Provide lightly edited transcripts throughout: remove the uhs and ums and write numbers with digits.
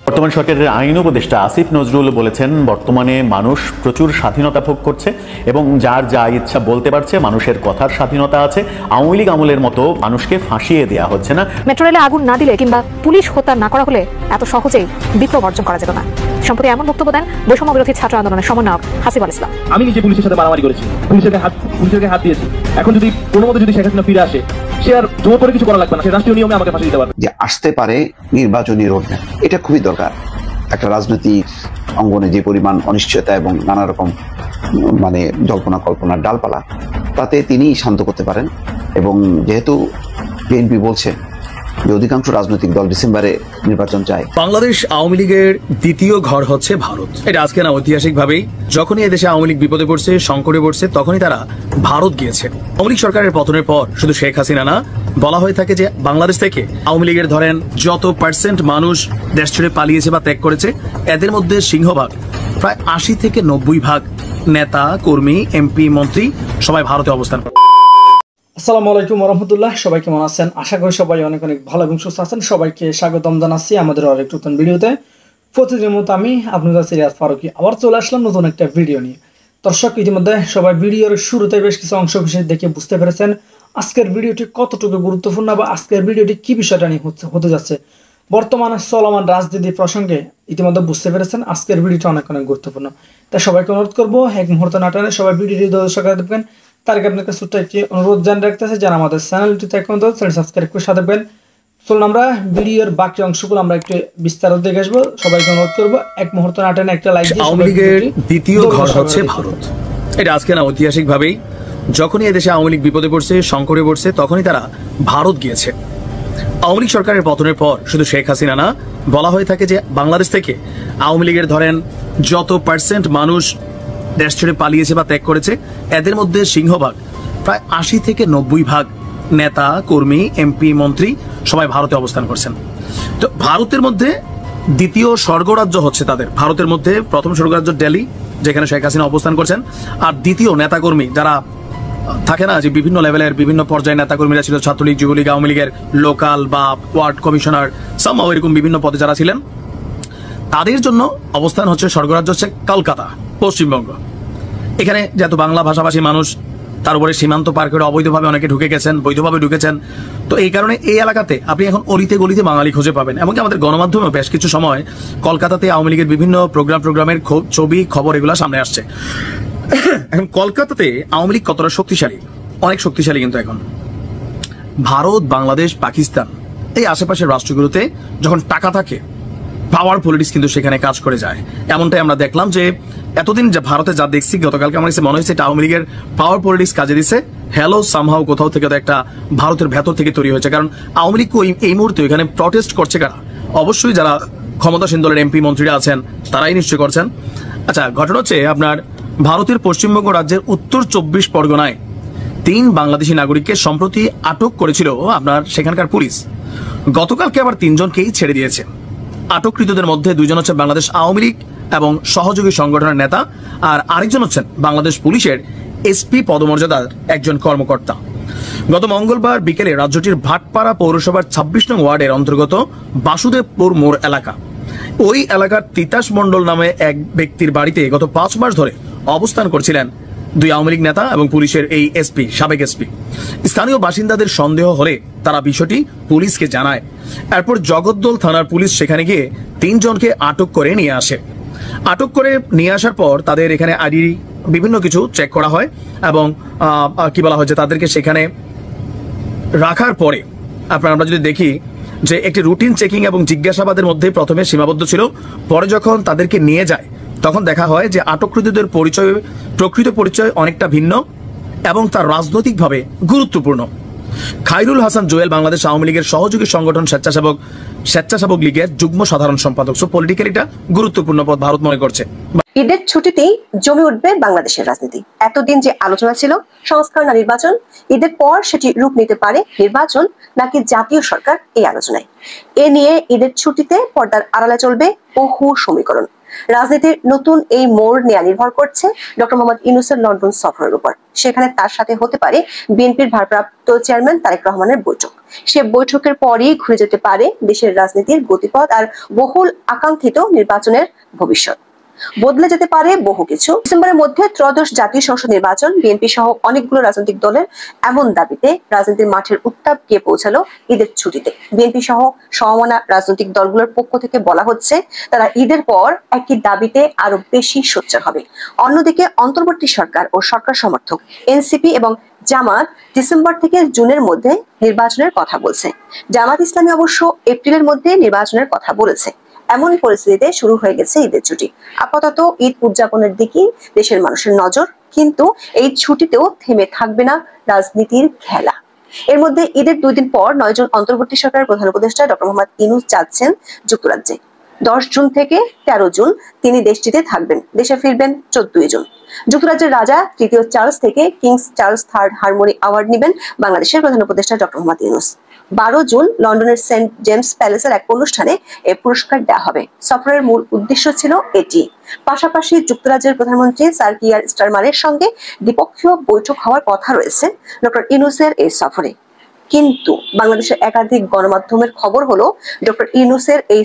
বর্তমান সরকারের আইন উপদেষ্টা আসিফ নজরুল বলেছেন, বর্তমানে মানুষ প্রচুর স্বাধীনতা ভোগ করছে এবং যার যা ইচ্ছা বলতে পারছে, মানুষের কথার স্বাধীনতা আছে। আওয়ামী লীগ আমলের মতো মানুষকে ফাঁসিয়ে দেওয়া হচ্ছে না। মেট্রো রেলে আগুন না দিলে কিংবা পুলিশ হত্যা না করা হলে এত সহজেই বিপ্লব অর্জন করা যেত না। সম্প্রতি এমন বক্তব্য দেন বৈষম্য বিরোধী ছাত্র আন্দোলনের সমন্বয়ক হাসিবুল ইসলাম। আমি নিজে পুলিশের সাথে মারামারি করেছি, পুলিশের হাত দিয়েছি। এখন যদি কোনো মতে যদি শেখ হাসিনা ফিরে আসে, সে আর জোর করে কিছু করা লাগবে না, সে রাষ্ট্রীয় নিয়মে আমাকে ফাঁসি দিতে পারবে। যে আসতে পারে নির্বাচনী রোডম্যাপ, এটা খুবই দরকার। একটা রাজনৈতিক অঙ্গনে যে পরিমাণ অনিশ্চয়তা এবং নানা রকম জল্পনা কল্পনার ডালপালা, তাতে তিনি শান্ত করতে পারেন। এবং যেহেতু বিএনপি বলছে যে অধিকাংশ রাজনৈতিক দল ডিসেম্বরে নির্বাচন চায়। বাংলাদেশ আওয়ামী লীগের দ্বিতীয় ঘর হচ্ছে ভারত। এটা আজকে না, ঐতিহাসিক ভাবেই যখনই এদেশে আওয়ামী লীগ বিপদে পড়ছে, সংকটে পড়ছে, তখনই তারা ভারত গিয়েছে। আওয়ামী লীগ সরকারের পতনের পর শুধু শেখ হাসিনা না, বলা হয়ে থাকে যে বাংলাদেশ থেকে আওয়ামী লীগের ধরেন যত % মানুষ দেশ ছেড়ে পালিয়েছে বা ত্যাগ করেছে, এদের মধ্যে সিংহভাগ প্রায় 80 থেকে 90% নেতা কর্মী, এমপি, মন্ত্রী সবাই ভারতে অবস্থান করে। আসসালামু আলাইকুম রহমতুল্লাহ। সবাই কেমন আছেন? আশা করি সবাই অনেক অনেক ভালো এবং সুস্থ আছেন। সবাইকে স্বাগতম জানাচ্ছি আমাদের আরেক নতুন ভিডিওতে। প্রতিদিনের মতো আমি আপনাদের সিরিয়াস ফারুকি আবার চলে আসলাম নতুন একটা ভিডিও নিয়ে। দর্শক, ইতিমধ্যে সবাই ভিডিওর শুরুতে বেশ কিছু অংশ বিশেষ দেখে বুঝতে পেরেছেন আজকের ভিডিওটি কতটুকু গুরুত্বপূর্ণ বা আজকের ভিডিওটি কি বিষয়টা নিয়ে হতে যাচ্ছে। বর্তমানে চলমান রাজনীতি প্রসঙ্গে ইতিমধ্যে বুঝতে পেরেছেন আজকের ভিডিওটা অনেক অনেক গুরুত্বপূর্ণ। তাই সবাইকে অনুরোধ করবো এক মুহূর্ত না টানে সবাই ভিডিওটি দর্শক দেখবেন। তার আগে আপনাকে ছোট্ট একটি অনুরোধ জানিয়ে রাখতেছে, যারা আমাদের চ্যানেলটিতে এখন চ্যানেল সাবস্ক্রাইব করে সাথে দেবেন। চলুন আমরা ভিডিওর বাকি অংশগুলো আমরা একটু বিস্তারিত দেখে আসবো। সবাইকে অনুরোধ করবো এক মুহূর্ত না টানে একটা লাইক দিয়ে। আওয়ামী লীগের দ্বিতীয় ঘর হচ্ছে ভারত। এটা আজকে না, ঐতিহাসিক ভাবেই যখনই এদেশে আওয়ামী লীগ বিপদে পড়ছে, সংকটে পড়ছে, তখনই তারা ভারত গিয়েছে। আওয়ামী লীগ সরকারের পতনের পর শুধু শেখ হাসিনা না, বলা হয়ে থাকে যে বাংলাদেশ থেকে আওয়ামী লীগের ধরেন যত % মানুষ দেশ ছেড়ে পালিয়েছে বা ত্যাগ করেছে, এদের মধ্যে সিংহভাগ প্রায় 80 থেকে 90% নেতা কর্মী, এমপি, মন্ত্রী সবাই ভারতে অবস্থান করছেন। তো ভারতের মধ্যে দ্বিতীয় স্বর্গরাজ্য হচ্ছে তাদের। ভারতের মধ্যে প্রথম স্বর্গরাজ্য দিল্লি, যেখানে শেখ হাসিনা অবস্থান করছেন, আর দ্বিতীয় নেতাকর্মী যারা থাকে না, যে বিভিন্ন লেভেলের বিভিন্ন পর্যায়ে নেতাকর্মীরা ছিল, ছাত্রলীগ, যুবলীগ, আওয়ামী লীগের লোকাল বা ওয়ার্ড কমিশনার, সামহাও এরকম বিভিন্ন পদে যারা ছিলেন, তাদের জন্য অবস্থান হচ্ছে স্বর্গরাজ্য হচ্ছে কলকাতা, পশ্চিমবঙ্গ। এখানে যেহেতু বাংলা ভাষাভাষী মানুষ, তার উপরে সীমান্ত পার করে অবৈধভাবে অনেকে ঢুকে গেছেন, বৈধভাবে ঢুকেছেন। তো এই কারণে এই এলাকাতে আপনি এখন অলিতে গলিতে বাঙালি খুঁজে পাবেন। এমনকি আমাদের গণমাধ্যমে বেশ কিছু সময় কলকাতাতে আওয়ামী লীগের বিভিন্ন প্রোগ্রামের ছবি, খবর এগুলো সামনে আসছে। এখন কলকাতাতে আওয়ামী লীগ কতটা শক্তিশালী, অনেক শক্তিশালী। কিন্তু এখন ভারত, বাংলাদেশ, পাকিস্তান এই আশেপাশের রাষ্ট্রগুলোতে যখন টাকা থাকে, পাওয়ার পলিটিক্স কিন্তু সেখানে কাজ করে যায়। এমনটাই আমরা দেখলাম যে এতদিন যে ভারতে যা দেখছি, গতকালকে আমার কাছে মনে হয়েছে এটা আওয়ামী লীগের পাওয়ার পলিটিক্স কাজে দিচ্ছে। হ্যালো সামহাও কোথাও থেকে তো একটা ভারতের ভেতর থেকে তৈরি হয়েছে। কারণ আওয়ামী লীগ এই মুহূর্তে এখানে প্রটেস্ট করছে কারা? অবশ্যই যারা ক্ষমতাসীন দলের এমপি মন্ত্রীরা আছেন, তারাই নিশ্চয় করছেন। আচ্ছা, ঘটনা হচ্ছে আপনার ভারতের পশ্চিমবঙ্গ রাজ্যের উত্তর 24 পরগনায় 3 বাংলাদেশি নাগরিককে সম্প্রতি আটক করেছিল আপনার সেখানকার পুলিশ। গতকালকে আবার 3 জনকেই ছেড়ে দিয়েছে। আটককৃতদের মধ্যে 2 জন হচ্ছে বাংলাদেশ আওয়ামী লীগ এবং সহযোগী সংগঠনের নেতা, আর আরেকজন হচ্ছেন বাংলাদেশ পুলিশের এসপি পদমর্যাদার একজন কর্মকর্তা। গত মঙ্গলবার বিকেলে রাজ্যটির ভাটপাড়া পৌরসভার 26 নং ওয়ার্ডের অন্তর্গত বাসুদেবপুর মোড় এলাকা, ওই এলাকার তিতাস মণ্ডল নামে এক ব্যক্তির বাড়িতে গত 5 মাস ধরে অবস্থান করছিলেন 2 আওয়ামী লীগ নেতা এবং পুলিশের এই এসপি, সাবেক এসপি। স্থানীয় বাসিন্দাদের সন্দেহ হলে তারা বিষয়টি পুলিশকে জানায়। এরপর জগদ্দল থানার পুলিশ সেখানে গিয়ে 3 জনকে আটক করে নিয়ে আসে। আটক করে নিয়ে আসার পর তাদের এখানে আইডি বিভিন্ন কিছু চেক করা হয় এবং কি বলা হয় যে তাদেরকে সেখানে রাখার পরে আমরা যদি দেখি যে একটি রুটিন চেকিং এবং জিজ্ঞাসাবাদের মধ্যে প্রথমে সীমাবদ্ধ ছিল। পরে যখন তাদেরকে নিয়ে যায় তখন দেখা হয় যে আটককৃতদের প্রকৃত পরিচয় অনেকটা ভিন্ন এবং তার রাজনৈতিকভাবে গুরুত্বপূর্ণ। খায়রুল হাসান জোয়েল বাংলাদেশ আওয়ামী লীগের সহযোগী সংগঠন স্বেচ্ছাসেবক লীগের যুগ্ম সাধারণ সম্পাদক। সো পলিটিক্যালি এটা গুরুত্বপূর্ণ পদ ভারত মনে করছে। ঈদের ছুটিতেই জমে উঠবে বাংলাদেশের রাজনীতি। এতদিন যে আলোচনা ছিল সংস্কার না নির্বাচন, ঈদের পর সেটি রূপ নিতে পারে নির্বাচন নাকি জাতীয় সরকার, এই আলোচনায়। এ নিয়ে ঈদের ছুটিতে পর্দার আড়ালে চলবে বহু সমীকরণ। রাজনীতির নতুন এই মোড় নেওয়া নির্ভর করছে ডক্টর মোহাম্মদ ইউনূসের লন্ডন সফরের উপর। সেখানে তার সাথে হতে পারে বিএনপির ভারপ্রাপ্ত চেয়ারম্যান তারেক রহমানের বৈঠক। সে বৈঠকের পরই ঘুরে যেতে পারে দেশের রাজনীতির গতিপথ আর বহুল আকাঙ্ক্ষিত নির্বাচনের ভবিষ্যৎ। বদলে যেতে পারে বহু কিছু। ডিসেম্বরের মধ্যে ত্রয়োদশ জাতীয় সংসদ নির্বাচন, বিএনপি সহ অনেকগুলো রাজনৈতিক দলের এমন দাবিতে রাজনীতির মাঠের উত্তাপ গিয়ে পৌঁছালো ঈদের ছুটিতে। বিএনপি সহ সমমনা রাজনৈতিক দলগুলোর পক্ষ থেকে বলা হচ্ছে তারা ঈদের পর একই দাবিতে আরো বেশি সোচ্চার হবে। অন্যদিকে অন্তর্বর্তী সরকার ও সরকার সমর্থক এনসিপি এবং জামাত ডিসেম্বর থেকে জুনের মধ্যে নির্বাচনের কথা বলছে। জামাত ইসলামী অবশ্য এপ্রিলের মধ্যে নির্বাচনের কথা বলেছে। এমন পরিস্থিতিতে শুরু হয়ে গেছে ঈদের ছুটি। আপাতত ঈদ উদযাপনের দিকেই দেশের মানুষের নজর, কিন্তু এই ছুটিতেও থেমে থাকবে না রাজনীতির খেলা। এর মধ্যে ঈদের 2 দিন পর 9 জন অন্তর্বর্তী সরকারের প্রধান উপদেষ্টা ডক্টর মোহাম্মদ ইউনূস যাচ্ছেন যুক্তরাজ্যে। 10 জুন থেকে 13 জুন তিনি দেশটিতে থাকবেন। দেশে ফিরবেন 14 জুন। যুক্তরাজ্যের রাজা তৃতীয় চার্লস থেকে King's Charles III harmony award নেবেন বাংলাদেশের প্রধান উপদেষ্টা ডক্টর মোহাম্মদ ইউনূস। 12 জুন লন্ডনের সেন্ট জেমস প্যালেসের এক অনুষ্ঠানে এই পুরস্কার দেওয়া হবে। সফরের মূল উদ্দেশ্য ছিল এটি। পাশাপাশি যুক্তরাজ্যের প্রধানমন্ত্রী স্যার কিয়ার স্টারমারের সঙ্গে দ্বিপক্ষীয় বৈঠক হওয়ার কথা রয়েছে ডক্টর ইউনূসের এই সফরে। কিন্তু বাংলাদেশের একাধিক গণমাধ্যমের খবর হলো ডক্টর ইউনূসের এই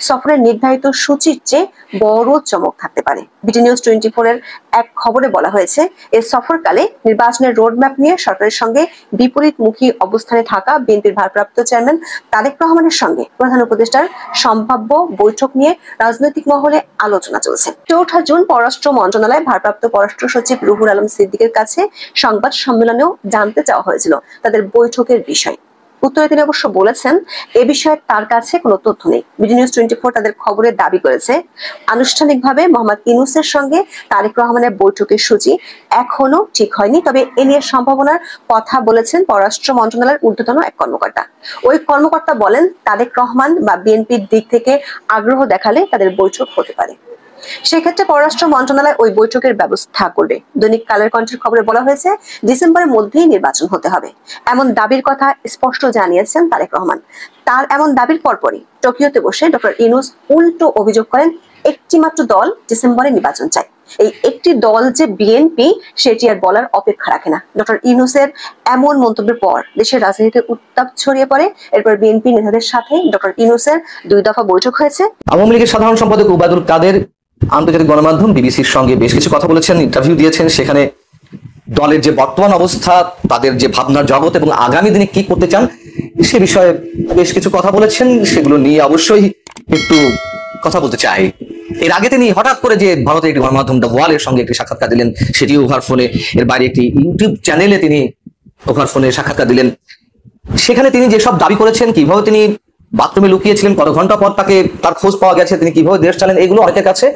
সফরের নির্ধারিত সূচির চেয়ে বড় চমক থাকতে পারে। বিডি নিউজ 24 এর এক খবরে বলা হয়েছে এই সফরকালে নির্বাচনের রোডম্যাপ নিয়ে সরকারের সঙ্গে বিপরীতমুখী অবস্থানে থাকা বিএনপির ভারপ্রাপ্ত চেয়ারম্যান তারেক রহমানের সঙ্গে প্রধান উপদেষ্টার সম্ভাব্য বৈঠক নিয়ে রাজনৈতিক মহলে আলোচনা চলছে। 4 জুন পররাষ্ট্র মন্ত্রণালয় ভারপ্রাপ্ত পররাষ্ট্র সচিব রুহুল আলম সিদ্দিকের কাছে সংবাদ সম্মেলনেও জানতে চাওয়া হয়েছিল তাদের বৈঠকের বিষয়। উত্তরে তিনি অবশ্য বলেছেন এ বিষয়ে তার কাছে কোনো তথ্য নেই। বিডি নিউজ 24 তাদের খবরে দাবি করেছে আনুষ্ঠানিকভাবে মোহাম্মদ ইউনূসের সঙ্গে তারেক রহমানের বৈঠকের সূচি এখনো ঠিক হয়নি, তবে এ নিয়ে সম্ভাবনার কথা বলেছেন পররাষ্ট্র মন্ত্রণালয়ের ঊর্ধ্বতন এক কর্মকর্তা। ওই কর্মকর্তা বলেন তারেক রহমান বা বিএনপির দিক থেকে আগ্রহ দেখালে তাদের বৈঠক হতে পারে। সেক্ষেত্রে পররাষ্ট্র মন্ত্রণালয় ওই বৈঠকের ব্যবস্থা করবে। দৈনিক কালের কণ্ঠের খবরে বলা হয়েছে ডিসেম্বরের মধ্যেই নির্বাচন হতে হবে, এমন দাবির কথা স্পষ্ট জানিয়েছেন তারেক রহমান। তার এমন দাবির পরপরই টোকিওতে বসে ডক্টর ইউনূস উল্টো অভিযোগ করেন একটি মাত্র দল ডিসেম্বরে নির্বাচন চায়। এই একটি দল যে বিএনপি সেটি আর বলার অপেক্ষা রাখে না। ডক্টর ইউনূসের এমন মন্তব্যের পর দেশের রাজনীতিতে উত্তাপ ছড়িয়ে পড়ে। এরপর বিএনপি নেতাদের সাথে ডক্টর ইউনূসের 2 দফা বৈঠক হয়েছে। আওয়ামী লীগের সাধারণ সম্পাদক ওবায়দুল কাদের আন্তর্জাতিক গণমাধ্যম বিবিসির সঙ্গে বেশ কিছু কথা বলেছেন, ইন্টারভিউ দিয়েছেন। সেখানে দলের যে বর্তমান অবস্থা, তাদের যে ভাবনার জগৎ এবং আগামী দিনে কি করতে চান সে বিষয়ে বেশ কিছু কথা বলেছেন। সেগুলো নিয়ে অবশ্যই একটু কথা বলতে চাই। এর আগে তিনি হঠাৎ করে যে ভারতের একটি গণমাধ্যম দ্য ওয়ালের সঙ্গে একটি সাক্ষাৎকার দিলেন, সেটি ওভার ফোনে। এর বাইরে একটি ইউটিউব চ্যানেলে তিনি ওভার ফোনে সাক্ষাৎকার দিলেন। সেখানে তিনি যেসব দাবি করেছেন, কিভাবে তিনি বাথরুমে লুকিয়েছিলেন, কত ঘন্টা পর তার খোঁজ পাওয়া গেছে, তিনি কিভাবে দেশ চালান, এগুলো অনেকের কাছে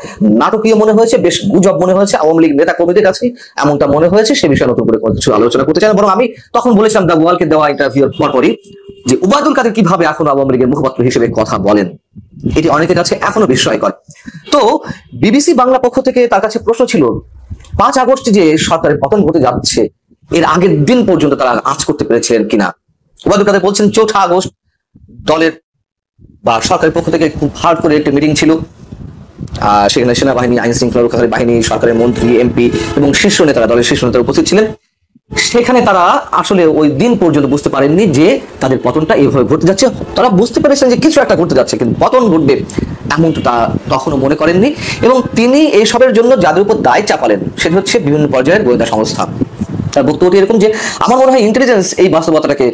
নাটকীয় মনে হয়েছে, বেশ গুজব মনে হয়েছে। আওয়ামী লীগ নেতা কর্মীদের কাছে এমনটা মনে হয়েছে। সে বিষয়ে নতুন করে কিছু আলোচনা করতে চান। বরং আমি তখন বলেছিলাম দ্য ওয়ালকে দেওয়া ইন্টারভিউর পরপরই যে ওবায়দুল কাদের কিভাবে এখন আওয়ামী লীগের মুখপাত্র হিসেবে কথা বলেন, এটি অনেকের কাছে এখনো বিস্ময়কর। তো বিবিসি বাংলা পক্ষ থেকে তার কাছে প্রশ্ন ছিল 5 আগস্ট যে সরকারের পতন ঘটে যাচ্ছে, এর আগের দিন পর্যন্ত তারা আঁচ করতে পেরেছিলেন কিনা। ওবায়দুল কাদের বলছেন 4 আগস্ট দলের বা সরকারের পক্ষ থেকে খুব হার্ড করে একটি মিটিং ছিল। সেখানে সেনাবাহিনী, আইন শৃঙ্খলা রক্ষাকারী বাহিনী, সরকারের মন্ত্রী, এমপি এবং শীর্ষ নেতারা, দলের শীর্ষ নেতারা উপস্থিত ছিলেন। সেখানে তারা আসলে ওই দিন পর্যন্ত বুঝতে পারেননি যে তাদের পতনটা এইভাবে ঘটতে যাচ্ছে। তারা বুঝতে পেরেছেন যে কিছু একটা ঘটতে যাচ্ছে, কিন্তু পতন ঘটবে এমনটা তারা তখনও মনে করেননি। এবং তিনি এইসবের জন্য যাদের উপর দায় চাপালেন সেটা হচ্ছে বিভিন্ন পর্যায়ের গোয়েন্দা সংস্থা। তার বক্তব্যটি এরকম যে আমার মনে হয় ইন্টেলিজেন্স এই বাস্তবতাটাকে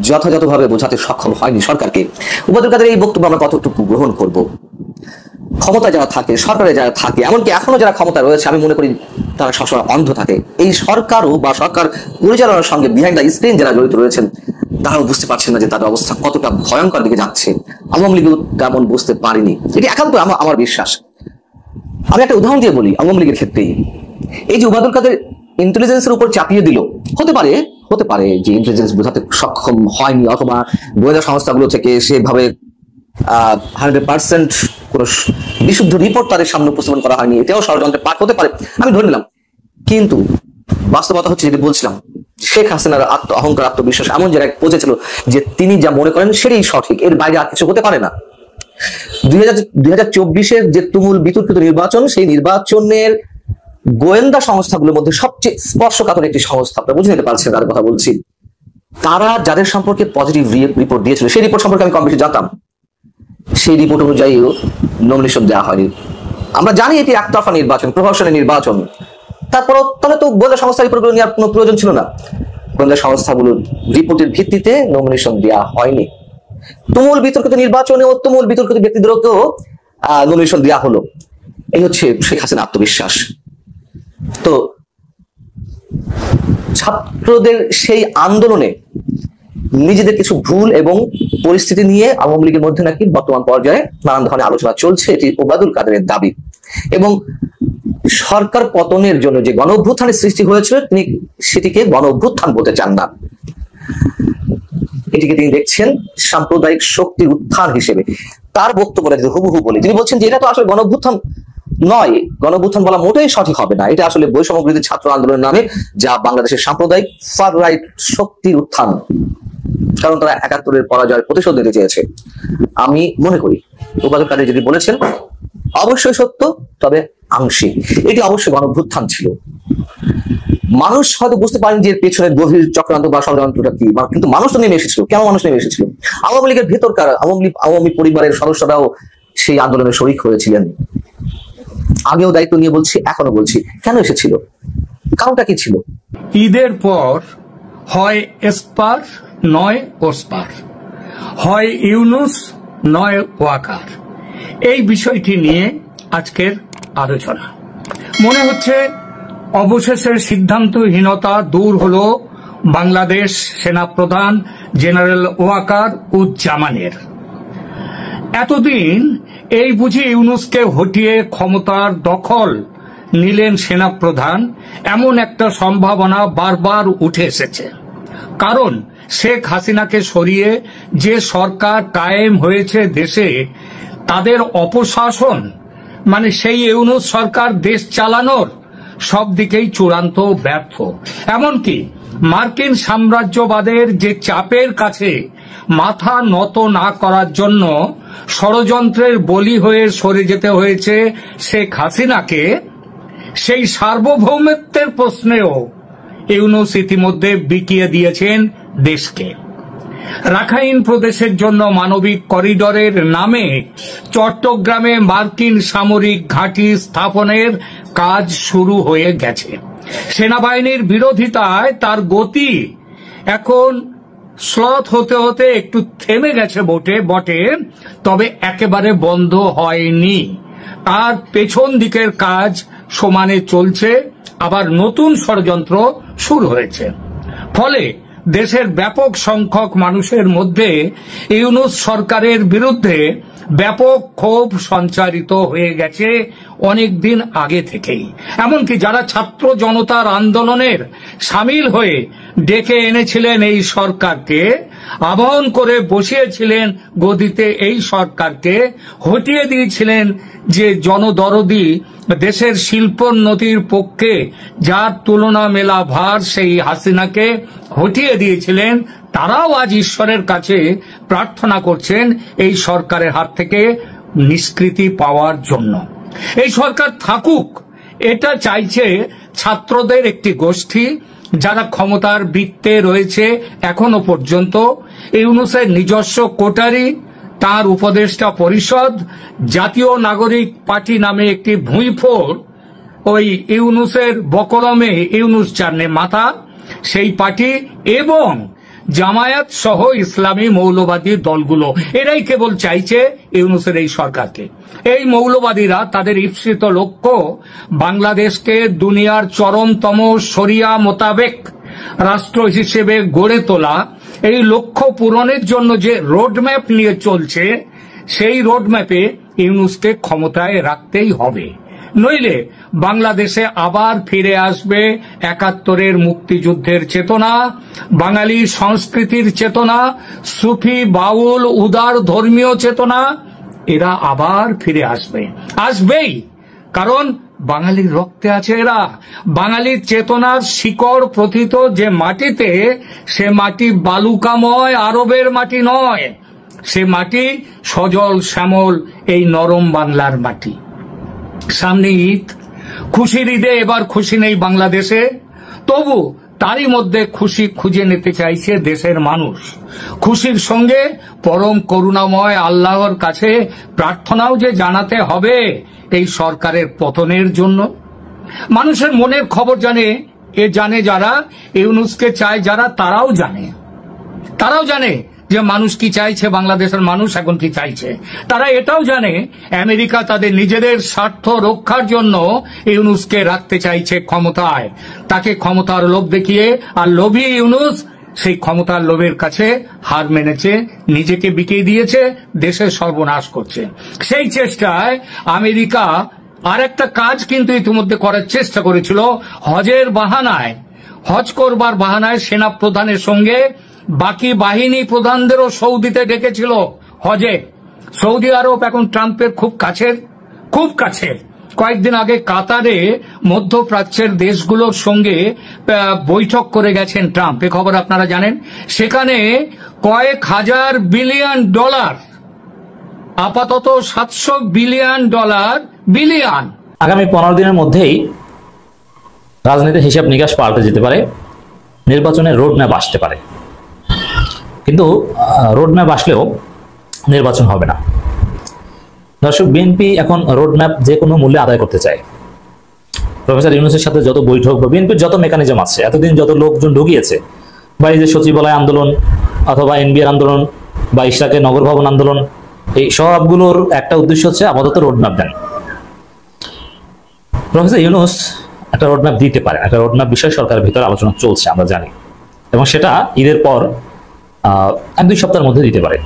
যথাযথভাবে বোঝাতে সক্ষম হয়নি সরকারকে। ওবায়দুল কাদের এই বক্তব্য আমরা কতটুকু গ্রহণ করব? ক্ষমতা যারা থাকে, সরকারে যারা থাকে, এমনকি এখনো যারা ক্ষমতা রয়েছে, আমি মনে করি তারা সবসময় অন্ধ থাকে। এই সরকারও বা সরকার পরিচালনার সঙ্গে বিহাইন্ড দ্য স্ক্রিন যারা জড়িত রয়েছেন তারাও বুঝতে পারছেন না যে তাদের অবস্থা কতটা ভয়ঙ্কর দিকে যাচ্ছে। আওয়ামী লীগও তেমন বুঝতে পারেনি, এটি একান্ত আমার বিশ্বাস। আমি একটা উদাহরণ দিয়ে বলি আওয়ামী লীগের ক্ষেত্রে। এই যে ওবায়দুল কাদের ইন্টেলিজেন্সের উপর চাপিয়ে দিল, হতে পারে যে ইন্টেলিজেন্স বোঝাতে সক্ষম হয়নি, অথবা গোয়েন্দা সংস্থাগুলো থেকে সেভাবে 100% কোন বিশুদ্ধ রিপোর্ট তাদের সামনে উপস্থাপন করা হয়নি, এটাও ষড়যন্ত্রের পাঠ হতে পারে, আমি ধরে নিলাম। কিন্তু বাস্তবতা হচ্ছে, যেটি বলছিলাম, শেখ হাসিনার অহংকার, আত্মবিশ্বাস এমন জায়গায় পৌঁছেছিল যে তিনি যা মনে করেন সেটাই সঠিক, এর বাইরে আর কিছু হতে পারে না। 2024-এর যে তুমুল বিতর্কিত নির্বাচন, সেই নির্বাচনের গোয়েন্দা সংস্থাগুলোর মধ্যে সবচেয়ে স্পর্শকাতর একটি সংস্থা, আপনারা বুঝে নিতে পারছেন তার কথা বলছি, তারা যাদের সম্পর্কে পজিটিভ রিপোর্ট দিয়েছিল, সেই রিপোর্ট সম্পর্কে আমি কম বেশি জানতাম, সেই রিপোর্ট অনুযায়ীও নমিনেশন দেওয়া হয়নি। আমরা জানি এটি একতরফা নির্বাচন, প্রহসনের নির্বাচন, তারপরও তাহলে তো গোয়েন্দা সংস্থা রিপোর্টগুলো নেওয়ার কোনো প্রয়োজন ছিল না। গোয়েন্দা সংস্থাগুলোর রিপোর্টের ভিত্তিতে নমিনেশন দেওয়া হয়নি। তুমুল বিতর্কিত নির্বাচনে ও তুমুল বিতর্কিত ব্যক্তিদেরকেও নমিনেশন দেওয়া হলো। এই হচ্ছে শেখ হাসিনা আত্মবিশ্বাস। তো ছাত্রদের সেই আন্দোলনে নিজেদের কিছু ভুল এবং পরিস্থিতি নিয়ে আওয়ামী লীগের মধ্যে নাকি বর্তমান পর্যায়ে নানান ধরনের আলোচনা চলছে, এটি ওবায়দুল কাদেরের দাবি। এবং সরকার পতনের জন্য যে গণ অভ্যুত্থানের সৃষ্টি হয়েছিল, তিনি সেটিকে গণ অভ্যুত্থান বলতে চান না, এটিকে তিনি দেখছেন সাম্প্রদায়িক শক্তির উত্থান হিসেবে। তার বক্তব্য হুবহু বলে তিনি বলছেন যে এটা তো আসলে গণ অভ্যুত্থান নয়, গণ অভ্যুত্থান বলা মোটেই সঠিক হবে না, এটা আসলে বৈষম্য বিরোধী ছাত্র আন্দোলনের নামে যা বাংলাদেশের সাম্প্রদায়িক ফার রাইট শক্তির উত্থান, কারণ তারা ৭১-এর পরাজয়ের প্রতিশোধ নিতে চেয়েছে। আমি মনে করি ওবায়দুল কাদের যদি বলেছেন অবশ্যই সত্য, তবে আংশিক। এটি অবশ্যই গণ অভ্যুত্থান ছিল। মানুষ হয়তো বুঝতে পারেন যে এর পেছনে গভীর চক্রান্ত বা ষড়যন্ত্রটা কি, কিন্তু মানুষ তো নেমে এসেছিল। কেন মানুষ নেমে এসেছিল? আওয়ামী লীগের ভেতরকার আওয়ামী পরিবারের সদস্যরাও সেই আন্দোলনে শরিক হয়েছিলেন। আগেও দায়িত্ব নিয়ে বলছি, এখনো বলছি, কেন এসেছিল, কারণটা কি ছিল? ঈদের পর হয় এসপার নয় ওসপার, হয় ইউনুস নয় ওয়াকার, এই বিষয়টি নিয়ে আজকের আলোচনা। মনে হচ্ছে অবশেষে সিদ্ধান্তহীনতা দূর হলো বাংলাদেশ সেনাপ্রধান জেনারেল ওয়াকার উজ্জামানের। এতদিন এই বুঝি ইউনুসকে হটিয়ে ক্ষমতার দখল নিলেন সেনাপ্রধান, এমন একটা সম্ভাবনা বারবার উঠে এসেছে। কারণ শেখ হাসিনাকে সরিয়ে যে সরকার কায়েম হয়েছে দেশে, তাদের অপশাসন মানে সেই ইউনুস সরকার দেশ চালানোর সব দিকেই চূড়ান্ত ব্যর্থ। এমনকি মার্কিন সাম্রাজ্যবাদের যে চাপের কাছে মাথা নত না করার জন্য ষড়যন্ত্রের বলি হয়ে সরে যেতে হয়েছে শেখ হাসিনাকে, সেই সার্বভৌমত্বের প্রশ্নেও ইউনুস ইতিমধ্যে বিকিয়ে দিয়েছেন দেশকে। রাখাইন প্রদেশের জন্য মানবিক করিডোরের নামে চট্টগ্রামে মার্কিন সামরিক ঘাঁটি স্থাপনের কাজ শুরু হয়ে গেছে। সেনাবাহিনীর বিরোধিতায় তার গতি এখন স্লথ হতে হতে একটু থেমে গেছে বটে, তবে একেবারে বন্ধ হয়নি। আর পেছন দিকের কাজ সমানে চলছে, আবার নতুন ষড়যন্ত্র শুরু হয়েছে। ফলে দেশের ব্যাপক সংখ্যক মানুষের মধ্যে ইউনুস সরকারের বিরুদ্ধে ব্যাপক ক্ষোভ সঞ্চারিত হয়ে গেছে অনেক দিন আগে থেকেই। এমনকি যারা ছাত্র জনতার আন্দোলনের সামিল হয়ে ডেকে এনেছিলেন এই সরকারকে, আবাহন করে বসিয়েছিলেন গদিতে এই সরকারকে, হটিয়ে দিয়েছিলেন যে জনদরদি দেশের শিল্পোন্নতির পক্ষে যার তুলনা মেলা ভার সেই হাসিনাকে হটিয়ে দিয়েছিলেন, তারাও আজ ঈশ্বরের কাছে প্রার্থনা করছেন এই সরকারের হাত থেকে নিষ্কৃতি পাওয়ার জন্য। এই সরকার থাকুক, এটা চাইছে ছাত্রদের একটি গোষ্ঠী যারা ক্ষমতার বৃত্তে রয়েছে এখনো পর্যন্ত। ইউনুসের নিজস্ব কোটারি, তার উপদেষ্টা পরিষদ, জাতীয় নাগরিক পার্টি নামে একটি ভুঁইফোড়, ওই ইউনুসের বকলমে ইউনুস চান্নে মাথা, সেই পার্টি এবং জামায়াত সহ ইসলামী মৌলবাদী দলগুলো, এরাই কেবল চাইছে ইউনুসের এই সরকারকে। এই মৌলবাদীরা তাদের ঈপ্সিত লক্ষ্য বাংলাদেশকে দুনিয়ার চরমতম শরিয়া মোতাবেক রাষ্ট্র হিসেবে গড়ে তোলা। এই লক্ষ্য পূরণের জন্য যে রোডম্যাপ নিয়ে চলছে, সেই রোডম্যাপে ইউনুসকে ক্ষমতায় রাখতেই হবে, নইলে বাংলাদেশে আবার ফিরে আসবে ৭১-এর মুক্তিযুদ্ধের চেতনা, বাঙালি সংস্কৃতির চেতনা, সুফি বাউল উদার ধর্মীয় চেতনা। এরা আবার ফিরে আসবেই, কারণ বাঙালির রক্তে আছে এরা। বাঙালির চেতনার শিকড় প্রথিত যে মাটিতে, সে মাটি বালুকাময়, আরবের মাটি নয়। সে মাটি সজল শ্যামল এই নরম বাংলার মাটি। সামনে ঈদ, খুশির ঈদে এবার খুশি নেই বাংলাদেশে, তবু তারই মধ্যে খুশি খুঁজে নিতে চাইছে দেশের মানুষ। খুশির সঙ্গে পরম করুণাময় আল্লাহর কাছে প্রার্থনাও যে জানাতে হবে এই সরকারের পতনের জন্য। মানুষের মনের খবর জানে যারা, ইউনূসকে চায় যারা, তারাও জানে যে মানুষ কি চাইছে, বাংলাদেশের মানুষ এখন কি চাইছে। তারা এটাও জানে আমেরিকা তাদের নিজেদের স্বার্থ রক্ষার জন্য ইউনূসকে রাখতে চাইছে ক্ষমতায়। তাকে ক্ষমতার লোভ দেখিয়ে, আর লোভী ইউনূস সেই ক্ষমতার লোভের কাছে হার মেনেছে, নিজেকে বিকিয়ে দিয়েছে, দেশের সর্বনাশ করছে। সেই চেষ্টায় আমেরিকা আর একটা কাজ কিন্তু ইতিমধ্যে করার চেষ্টা করেছিল। হজ করবার বাহানায় সেনা প্রধানের সঙ্গে বাকি বাহিনী প্রধানদেরও সৌদিতে ডেকেছিল হজে। সৌদি আরব এখন ট্রাম্পের খুব কাছের। কয়েকদিন আগে কাতারে মধ্যপ্রাচ্যের দেশগুলোর সঙ্গে বৈঠক করে গেছেন ট্রাম্প, এ খবর আপনারা জানেন। সেখানে কয়েক হাজার বিলিয়ন ডলার, আপাতত $700 বিলিয়ন আগামী 15 দিনের মধ্যেই রাজনীতির হিসাব নিকাশ পাল্টে যেতে পারে, নির্বাচনের রোডম্যাপ আসতে পারে। কিন্তু রোডম্যাপ আসলেও নির্বাচন হবে না। দর্শক, বিএনপি এখন রোডম্যাপ যে কোনো মূল্যে আদায় করতে চায়। প্রফেসর ইউনূসের সাথে যত বৈঠক বা বিএনপির যত মেকানিজম আছে, এতদিন যত লোকজন ঢুকিয়েছে, বা এই যে সচিবালয় আন্দোলন অথবা এনবিআর আন্দোলন বা ইশরাকের নগর ভবন আন্দোলন, এই সবগুলোর একটা উদ্দেশ্য হচ্ছে আপাতত রোডম্যাপ দেন। প্রফেসর ইউনূস একটা রোডম্যাপ দিতে পারে, একটা রোডম্যাপ বিষয়ে সরকারের ভিতরে আলোচনা চলছে, আমরা জানি, এবং সেটা ঈদের পর 1-2 সপ্তাহের মধ্যে দিতে পারে।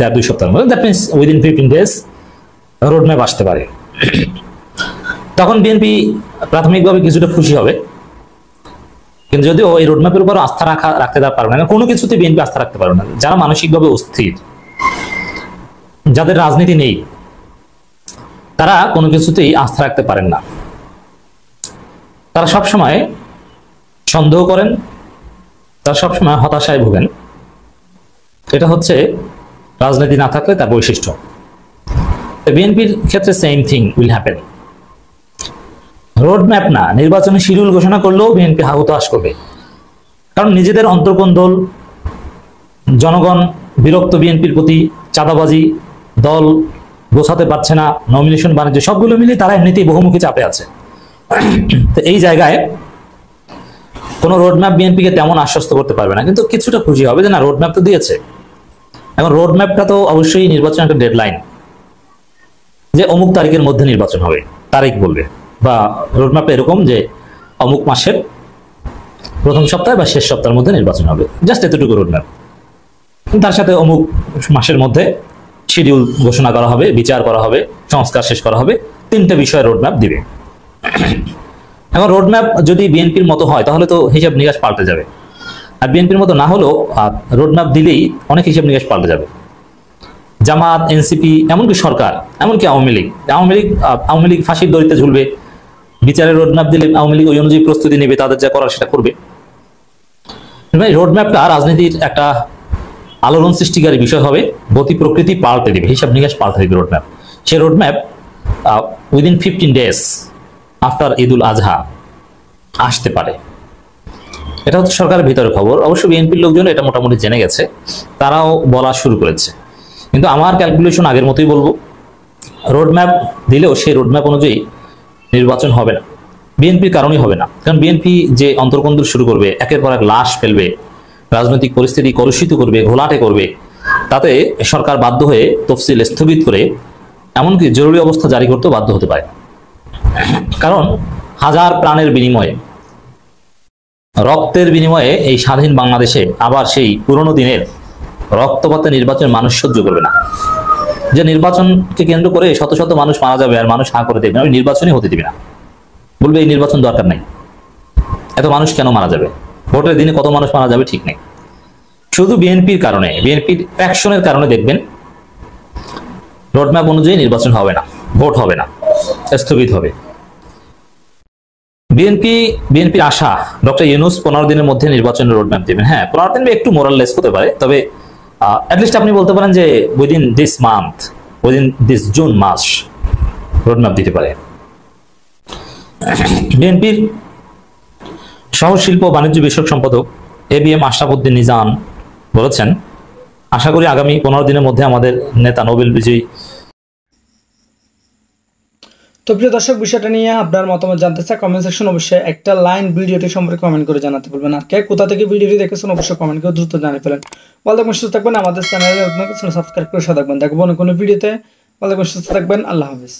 1-2 সপ্তাহের মধ্যে, that means within 15 days roadmap আসতে পারে। তখন বিএনপি প্রাথমিকভাবে কিছুটা খুশি হবে, কিন্তু যদিও এই রোডম্যাপের উপর আস্থা রাখতে পারবে না, কোনো কিছুতে বিএনপি আস্থা রাখতে পারবে না। যারা মানসিকভাবে অস্থির, যাদের রাজনীতি নেই, তারা কোনো কিছুতেই আস্থা রাখতে পারেন না। তারা সবসময় সন্দেহ করেন, তারা সবসময় হতাশায় ভোগেন। এটা হচ্ছে রাজনীতি না থাকলে তার বৈশিষ্ট্য। বিএনপির ক্ষেত্রে same thing will happen. Roadmap না, নির্বাচনের শিডিউল ঘোষণা করলেও বিএনপি হাহুতাশ করবে, কারণ নিজেদের অন্তর্কোন্দল, জনগণ বিরক্ত বিএনপির প্রতি, চাঁদাবাজি, দল গোছাতে পারছে না, নমিনেশন বাণিজ্য, সবগুলো মিলে তারা এমনিতেই বহুমুখী চাপে আছে। তো এই জায়গায় কোনো রোডম্যাপ বিএনপিকে তেমন আশ্বস্ত করতে পারবে না, কিন্তু কিছুটা খুশি হবে যে না, রোডম্যাপ তো দিয়েছে। এখন রোডম্যাপটা তো অবশ্যই নির্বাচন একটা ডেডলাইন, যে অমুক তারিখের মধ্যে নির্বাচন হবে, তারিখ বলবে, বা রোডম্যাপে এরকম যে অমুক মাসের প্রথম সপ্তাহে বা শেষ সপ্তাহের মধ্যে নির্বাচন হবে, জাস্ট এতটুকু রোডম্যাপ। তার সাথে অমুক মাসের মধ্যে শিডিউল ঘোষণা করা হবে, বিচার করা হবে, সংস্কার শেষ করা হবে, 3টে বিষয় রোডম্যাপ দিবে। এখন রোডম্যাপ যদি বিএনপির মতো হয় তাহলে তো হিসাব নিকাশ পাল্টে যাবে, আর বিএনপির মতো না হলেও রোডম্যাপ দিলেই অনেক হিসাব নিকাশ পাল্টে যাবে। জামাত, এনসিপি, এমনকি সরকার, এমনকি আওয়ামী লীগ ফাঁসির দড়িতে ঝুলবে। বিচারের রোডম্যাপ দিলে আওয়ামী লীগ ওই অনুযায়ী প্রস্তুতি নেবে, তাদের যা করার সেটা করবে। রোডম্যাপটা রাজনীতির একটা আলোড়ন সৃষ্টিকারী বিষয় হবে, গতি প্রকৃতি পাল্টে দিবে, হিসাব নিকাশ পাল্টে দিবে রোডম্যাপ। সেই রোডম্যাপ উইদিন 15 days আফটার ঈদুল আজহা আসতে পারে। এটা হচ্ছে সরকারের ভিতরে খবর। অবশ্য বিএনপির লোকজন এটা মোটামুটি জেনে গেছে, তারাও বলা শুরু করেছে। কিন্তু আমার ক্যালকুলেশন আগের মতোই বলবো, রোডম্যাপ দিলেও সেই রোডম্যাপ অনুযায়ী নির্বাচন হবে না, বিএনপির কারণেই হবে না। কারণ বিএনপি যে অন্তর্কন্দল শুরু করবে, একের পর এক লাশ ফেলবে, রাজনৈতিক পরিস্থিতি কলুষিত করবে, ঘোলাটে করবে, তাতে সরকার বাধ্য হয়ে তফসিল স্থগিত করে এমনকি জরুরি অবস্থা জারি করতেও বাধ্য হতে পারে। কারণ হাজার প্রাণের বিনিময়ে, রক্তের বিনিময়ে এই স্বাধীন বাংলাদেশে আবার সেই পুরনো দিনের রক্তপাতে নির্বাচন মানুষ সহ্য করবে না। যে নির্বাচনকে কেন্দ্র করে শত শত মানুষ মারা যাবে আর মানুষ হা করে দেবে না, ওই নির্বাচনই হতে দিবে না, বলবে এই নির্বাচন দরকার নাই। এত মানুষ কেন মারা যাবে? ভোটের দিনে কত মানুষ মারা যাবে ঠিক নেই। শুধু বিএনপির কারণে, বিএনপির অ্যাকশনের কারণে দেখবেন রোডম্যাপ অনুযায়ী নির্বাচন হবে না, ভোট হবে না, স্থগিত হবে। বিএনপির আশা ডক্টর ইউনূস 15 দিনের মধ্যে নির্বাচনের রোডম্যাপ দেবেন। হ্যাঁ, 15 দিন একটু মোরাললেস হতে পারে, তবে অ্যাটলিস্ট আপনি বলতে পারেন যে within this month, within this June মাস রোডম্যাপ দিতে পারে। বিএনপির সহ শিল্প ও বাণিজ্য বিষয়ক সম্পাদক ABM আশরাফ উদ্দিন নিজান বলেছেন, আশা করি আগামী 15 দিনের মধ্যে আমাদের নেতা নোবেল বিজয়ী। তো প্রিয় দর্শক, বিষয়টা নিয়ে আপনার মতামত জানতে চাই কমেন্ট সেকশন অবশ্যই একটা লাইন ভিডিওটি সম্পর্কে কমেন্ট করে জানাতে বলবেন। আর কে কোথা থেকে ভিডিওটি দেখেছেন অবশ্যই কমেন্ট করে দ্রুত জানিয়ে ফেলেন। ভালো থাকবেন, সুস্থ থাকবেন, আমাদের চ্যানেলে নতুন সাবস্ক্রাইব করে সাথে থাকবেন। দেখবো অন্য কোনো ভিডিওতে। ভালো থাকবেন, সুস্থ থাকবেন, আল্লাহ হাফেজ।